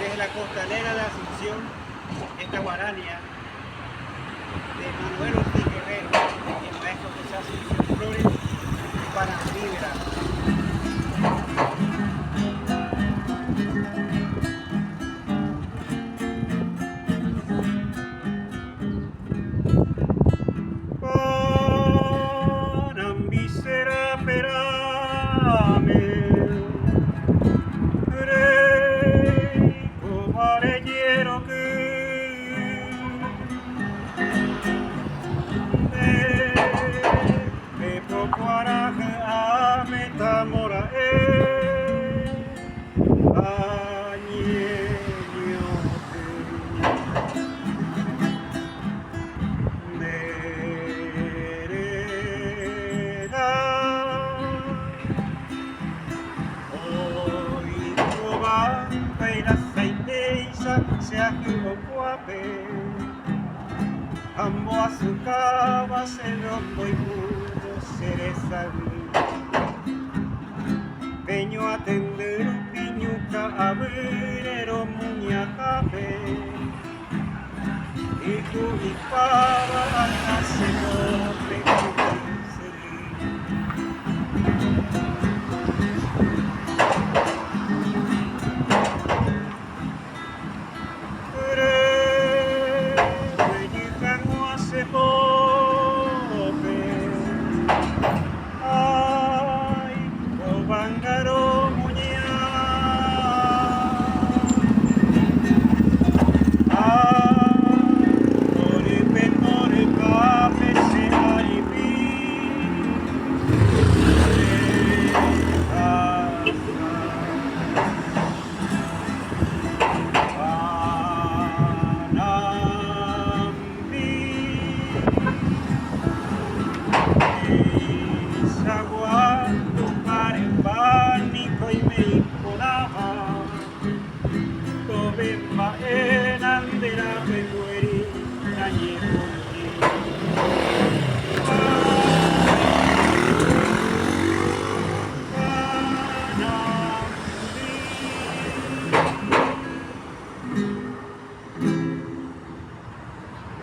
desde la costanera de Asunción, esta guarania de Manuel Ortiz Guerrero, el maestro José Asunción Flores, para liberar. Se agió guape, ambo a su cava, se loco y pudo cereza peño atender piñuca averero muñacape y tu y pava al